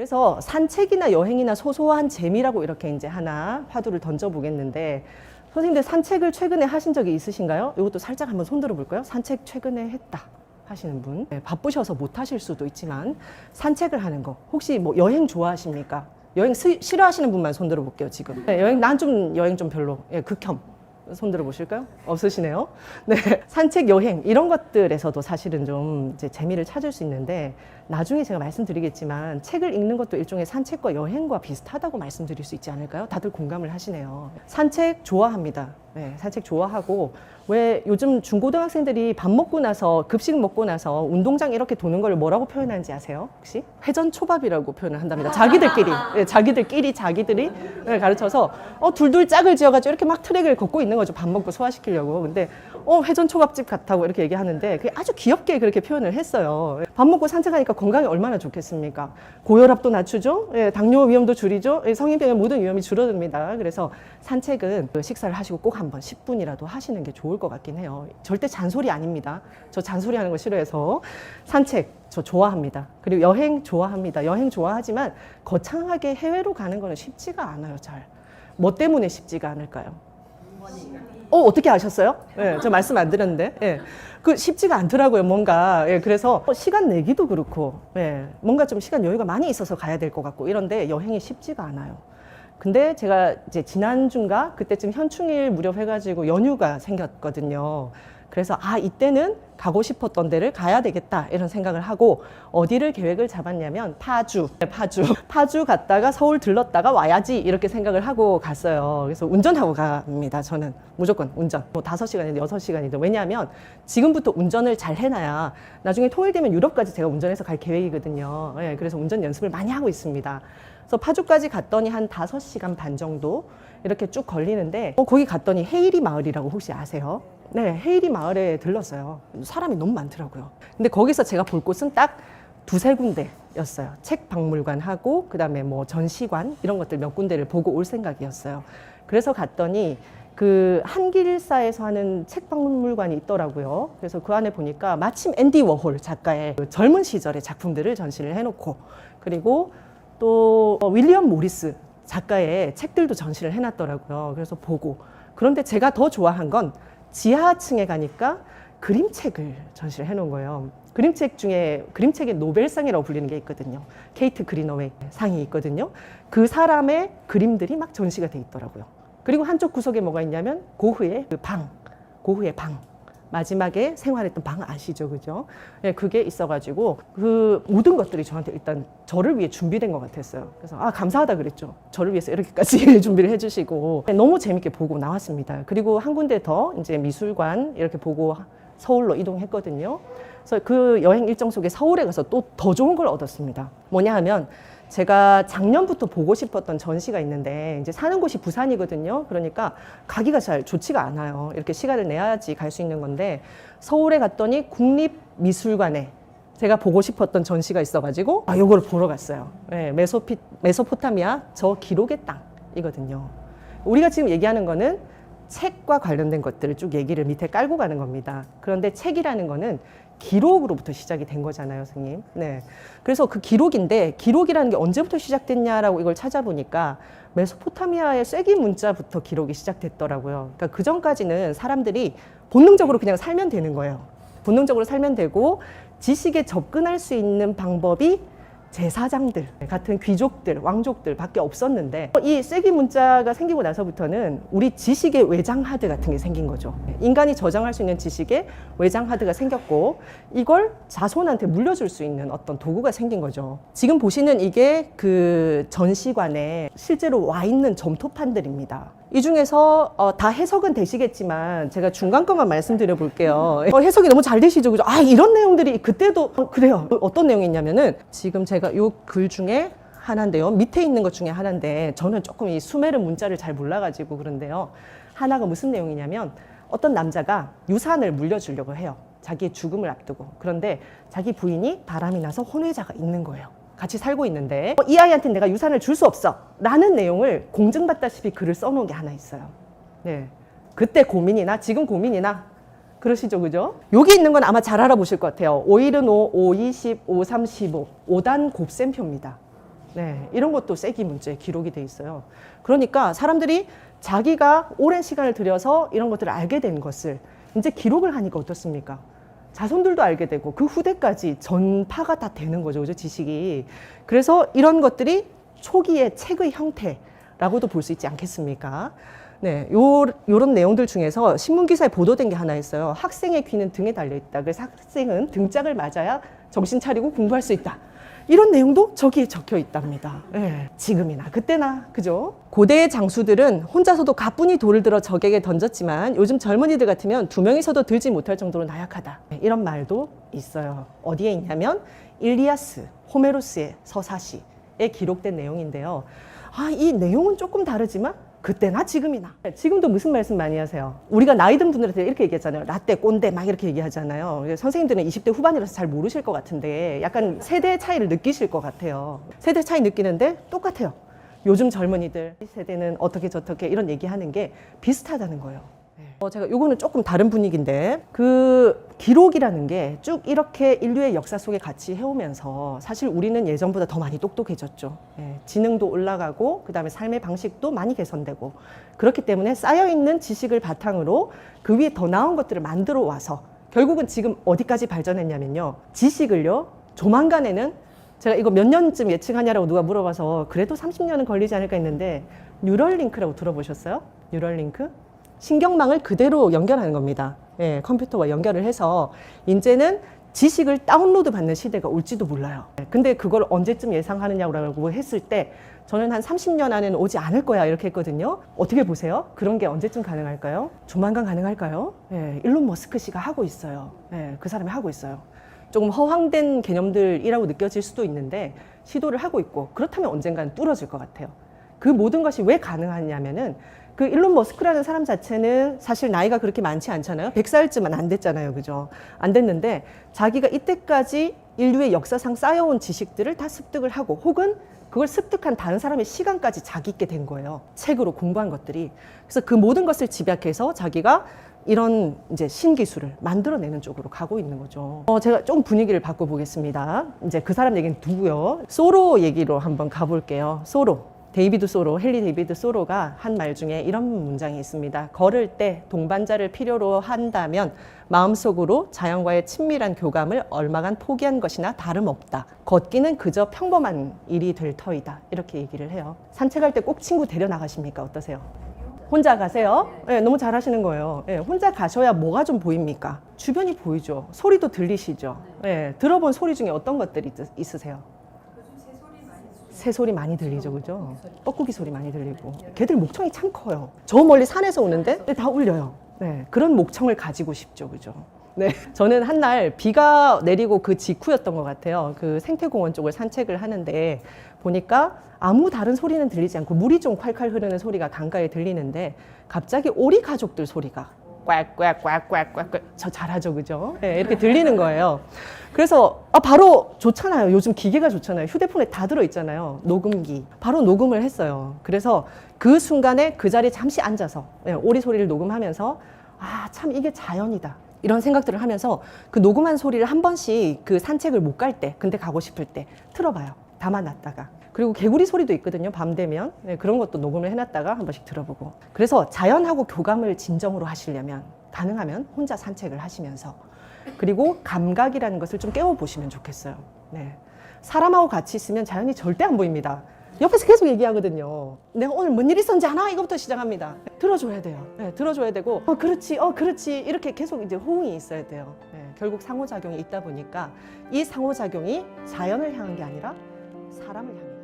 그래서 산책이나 여행이나 소소한 재미라고 이렇게 이제 하나 화두를 던져보겠는데, 선생님들 산책을 최근에 하신 적이 있으신가요? 이것도 살짝 한번 손들어 볼까요? 산책 최근에 했다 하시는 분. 네, 바쁘셔서 못 하실 수도 있지만 산책을 하는 거, 혹시 뭐 여행 좋아하십니까? 여행 싫어하시는 분만 손들어 볼게요 지금. 네, 여행 좀 별로. 예, 극혐. 손들어 보실까요? 없으시네요. 네, 산책, 여행 이런 것들에서도 사실은 좀 이제 재미를 찾을 수 있는데, 나중에 제가 말씀드리겠지만 책을 읽는 것도 일종의 산책과 여행과 비슷하다고 말씀드릴 수 있지 않을까요? 다들 공감을 하시네요. 산책 좋아합니다. 네, 산책 좋아하고, 왜 요즘 중고등학생들이 밥 먹고 나서, 급식 먹고 나서 운동장 이렇게 도는 걸 뭐라고 표현하는지 아세요? 혹시? 회전초밥이라고 표현을 한답니다. 자기들끼리. 네, 자기들이 네, 가르쳐서 둘둘 짝을 지어가지고 이렇게 막 트랙을 걷고 있는 거죠. 밥 먹고 소화시키려고. 근데 회전초밥집 같다고 이렇게 얘기하는데, 그게 아주 귀엽게 그렇게 표현을 했어요. 밥 먹고 산책하니까 건강에 얼마나 좋겠습니까? 고혈압도 낮추죠. 예, 당뇨 위험도 줄이죠. 예, 성인병의 모든 위험이 줄어듭니다. 그래서 산책은 식사를 하시고 꼭 한번 10분이라도 하시는 게 좋을 것 같긴 해요. 절대 잔소리 아닙니다. 저 잔소리 하는 거 싫어해서. 산책 저 좋아합니다. 그리고 여행 좋아합니다. 여행 좋아하지만 거창하게 해외로 가는 거는 쉽지가 않아요. 잘. 뭐 때문에 쉽지가 않을까요? 어떻게 아셨어요? 예, 저 말씀 안 드렸는데. 예. 그 쉽지가 않더라고요, 뭔가. 예, 그래서 시간 내기도 그렇고, 예, 뭔가 좀 시간 여유가 많이 있어서 가야 될 것 같고, 이런데 여행이 쉽지가 않아요. 근데 제가 이제 지난주인가 그때쯤 현충일 무렵 해가지고 연휴가 생겼거든요. 그래서 이때는 가고 싶었던 데를 가야 되겠다 이런 생각을 하고, 어디를 계획을 잡았냐면 파주 갔다가 서울 들렀다가 와야지 이렇게 생각을 하고 갔어요. 그래서 운전하고 갑니다. 저는 무조건 운전. 뭐 5시간이든 6시간이든. 왜냐하면 지금부터 운전을 잘 해놔야 나중에 토요일 되면 유럽까지 제가 운전해서 갈 계획이거든요. 예, 그래서 운전 연습을 많이 하고 있습니다. 그래서 파주까지 갔더니 한 5시간 반 정도 이렇게 쭉 걸리는데, 거기 갔더니 헤이리 마을이라고 혹시 아세요? 네, 헤이리 마을에 들렀어요. 사람이 너무 많더라고요. 근데 거기서 제가 볼 곳은 딱 2-3군데였어요. 책 박물관하고 그다음에 뭐 전시관 이런 것들 몇 군데를 보고 올 생각이었어요. 그래서 갔더니 그 한길사에서 하는 책 박물관이 있더라고요. 그래서 그 안에 보니까 마침 앤디 워홀 작가의 그 젊은 시절의 작품들을 전시를 해놓고, 그리고 또 윌리엄 모리스 작가의 책들도 전시를 해놨더라고요. 그래서 보고. 그런데 제가 더 좋아한 건 지하층에 가니까 그림책을 전시를 해놓은 거예요. 그림책 중에 그림책의 노벨상이라고 불리는 게 있거든요. 케이트 그리너웨이 상이 있거든요. 그 사람의 그림들이 막 전시가 돼 있더라고요. 그리고 한쪽 구석에 뭐가 있냐면 고흐의 방. 마지막에 생활했던 방 아시죠? 그죠? 네, 그게 있어가지고 그 모든 것들이 저한테 일단 저를 위해 준비된 것 같았어요. 그래서 감사하다 그랬죠. 저를 위해서 이렇게까지 준비를 해주시고. 너무 재밌게 보고 나왔습니다. 그리고 한 군데 더 이제 미술관 이렇게 보고 서울로 이동했거든요. 그래서 그 여행 일정 속에 서울에 가서 또 더 좋은 걸 얻었습니다. 뭐냐 하면, 제가 작년부터 보고 싶었던 전시가 있는데, 이제 사는 곳이 부산이거든요. 그러니까 가기가 잘 좋지가 않아요. 이렇게 시간을 내야지 갈 수 있는 건데, 서울에 갔더니 국립미술관에 제가 보고 싶었던 전시가 있어가지고 요걸 보러 갔어요. 네, 메소포타미아 저 기록의 땅이거든요. 우리가 지금 얘기하는 거는 책과 관련된 것들을 쭉 얘기를 밑에 깔고 가는 겁니다. 그런데 책이라는 거는 기록으로부터 시작이 된 거잖아요, 선생님. 네. 그래서 그 기록인데, 기록이라는 게 언제부터 시작됐냐라고 이걸 찾아보니까 메소포타미아의 쐐기 문자부터 기록이 시작됐더라고요. 그러니까 그 전까지는 사람들이 본능적으로 그냥 살면 되는 거예요. 본능적으로 살면 되고, 지식에 접근할 수 있는 방법이 제사장들 같은 귀족들, 왕족들 밖에 없었는데, 이 쐐기 문자가 생기고 나서부터는 우리 지식의 외장 하드 같은 게 생긴 거죠. 인간이 저장할 수 있는 지식의 외장 하드가 생겼고, 이걸 자손한테 물려줄 수 있는 어떤 도구가 생긴 거죠. 지금 보시는 이게 그 전시관에 실제로 와 있는 점토판들입니다. 이 중에서 다 해석은 되시겠지만 제가 중간 것만 말씀드려 볼게요. 해석이 너무 잘 되시죠? 그죠? 이런 내용들이 그때도 그래요. 어떤 내용이 있냐면은, 지금 제가 이 글 중에 하나인데요. 밑에 있는 것 중에 하나인데, 저는 조금 이 수메르 문자를 잘 몰라가지고 그런데요. 하나가 무슨 내용이냐면, 어떤 남자가 유산을 물려주려고 해요. 자기의 죽음을 앞두고. 그런데 자기 부인이 바람이 나서 혼외자가 있는 거예요. 같이 살고 있는데, 이 아이한테 내가 유산을 줄 수 없어 라는 내용을 공증받다시피 글을 써놓은 게 하나 있어요. 네, 그때 고민이나 지금 고민이나 그러시죠, 그죠? 여기 있는 건 아마 잘 알아보실 것 같아요. 5, 1은 5, 5, 20, 5, 3, 15 5단 곱셈표입니다. 네, 이런 것도 세기 문제에 기록이 돼 있어요. 그러니까 사람들이 자기가 오랜 시간을 들여서 이런 것들을 알게 된 것을 이제 기록을 하니까 어떻습니까? 자손들도 알게 되고 그 후대까지 전파가 다 되는 거죠, 그죠? 지식이. 그래서 이런 것들이 초기의 책의 형태라고도 볼 수 있지 않겠습니까? 네, 요런 내용들 중에서 신문 기사에 보도된 게 하나 있어요. 학생의 귀는 등에 달려 있다. 그래서 학생은 등짝을 맞아야 정신 차리고 공부할 수 있다. 이런 내용도 저기에 적혀 있답니다. 네, 지금이나 그때나, 그죠? 고대의 장수들은 혼자서도 가뿐히 돌을 들어 적에게 던졌지만 요즘 젊은이들 같으면 두 명이서도 들지 못할 정도로 나약하다. 네, 이런 말도 있어요. 어디에 있냐면 일리아스, 호메로스의 서사시에 기록된 내용인데요. 이 내용은 조금 다르지만 그때나 지금이나. 지금도 무슨 말씀 많이 하세요? 우리가 나이 든 분들한테 이렇게 얘기하잖아요. 라떼, 꼰대 막 이렇게 얘기하잖아요. 선생님들은 20대 후반이라서 잘 모르실 것 같은데 약간 세대 차이를 느끼실 것 같아요. 세대 차이 느끼는데 똑같아요. 요즘 젊은이들 세대는 어떻게 저떻게 이런 얘기하는 게 비슷하다는 거예요. 제가 요거는 조금 다른 분위기인데 그 기록이라는 게 쭉 이렇게 인류의 역사 속에 같이 해오면서 사실 우리는 예전보다 더 많이 똑똑해졌죠. 지능도 올라가고 그다음에 삶의 방식도 많이 개선되고 그렇기 때문에 쌓여있는 지식을 바탕으로 그 위에 더 나은 것들을 만들어 와서 결국은 지금 어디까지 발전했냐면요. 지식을요. 조만간에는 제가 이거 몇 년쯤 예측하냐라고 누가 물어봐서 그래도 30년은 걸리지 않을까 했는데 뉴럴링크라고 들어보셨어요? 뉴럴링크? 신경망을 그대로 연결하는 겁니다. 컴퓨터와 연결을 해서 이제는 지식을 다운로드 받는 시대가 올지도 몰라요. 근데 그걸 언제쯤 예상하느냐고 했을 때 저는 한 30년 안에는 오지 않을 거야 이렇게 했거든요. 어떻게 보세요? 그런 게 언제쯤 가능할까요? 조만간 가능할까요? 일론 머스크 씨가 하고 있어요. 그 사람이 하고 있어요. 조금 허황된 개념들이라고 느껴질 수도 있는데 시도를 하고 있고 그렇다면 언젠가는 뚫어질 것 같아요. 그 모든 것이 왜 가능하냐면은 그 일론 머스크라는 사람 자체는 사실 나이가 그렇게 많지 않잖아요. 100살쯤은 안 됐잖아요. 그죠? 안 됐는데 자기가 이때까지 인류의 역사상 쌓여온 지식들을 다 습득을 하고 혹은 그걸 습득한 다른 사람의 시간까지 자기 있게 된 거예요. 책으로 공부한 것들이. 그래서 그 모든 것을 집약해서 자기가 이런 이제 신기술을 만들어내는 쪽으로 가고 있는 거죠. 제가 좀 분위기를 바꿔보겠습니다. 이제 그 사람 얘기는 두고요. 소로 얘기로 한번 가볼게요. 소로. 데이비드 소로, 헨리 데이비드 소로가 한 말 중에 이런 문장이 있습니다. 걸을 때 동반자를 필요로 한다면 마음속으로 자연과의 친밀한 교감을 얼마간 포기한 것이나 다름없다. 걷기는 그저 평범한 일이 될 터이다. 이렇게 얘기를 해요. 산책할 때 꼭 친구 데려나가십니까? 어떠세요? 혼자 가세요? 네, 너무 잘하시는 거예요. 네, 혼자 가셔야 뭐가 좀 보입니까? 주변이 보이죠. 소리도 들리시죠. 네, 들어본 소리 중에 어떤 것들이 있으세요? 새소리 많이 들리죠, 그죠? 뻐꾸기 소리 많이 들리고. 걔들 목청이 참 커요. 저 멀리 산에서 오는데 다 울려요. 네, 그런 목청을 가지고 싶죠, 그죠? 네, 저는 한날 비가 내리고 그 직후였던 것 같아요. 그 생태공원 쪽을 산책을 하는데 보니까 아무 다른 소리는 들리지 않고 물이 좀 콸콸 흐르는 소리가 강가에 들리는데 갑자기 오리 가족들 소리가 꽥꽥꽥꽥꽥 저 잘하죠, 그죠? 네, 이렇게 들리는 거예요. 그래서 바로 좋잖아요. 요즘 기계가 좋잖아요. 휴대폰에 다 들어있잖아요. 녹음기. 바로 녹음을 했어요. 그래서 그 순간에 그 자리에 잠시 앉아서 오리 소리를 녹음하면서 참 이게 자연이다. 이런 생각들을 하면서 그 녹음한 소리를 한 번씩 그 산책을 못 갈 때, 근데 가고 싶을 때 틀어봐요. 담아놨다가. 그리고 개구리 소리도 있거든요. 밤 되면. 그런 것도 녹음을 해놨다가 한 번씩 들어보고. 그래서 자연하고 교감을 진정으로 하시려면 가능하면 혼자 산책을 하시면서 그리고 감각이라는 것을 좀 깨워보시면 좋겠어요. 네. 사람하고 같이 있으면 자연이 절대 안 보입니다. 옆에서 계속 얘기하거든요. 내가 오늘 뭔 일 있었는지 아나? 이거부터 시작합니다. 들어줘야 돼요. 네, 들어줘야 되고 그렇지, 그렇지 이렇게 계속 이제 호응이 있어야 돼요. 네, 결국 상호작용이 있다 보니까 이 상호작용이 자연을 향한 게 아니라 사람을 향한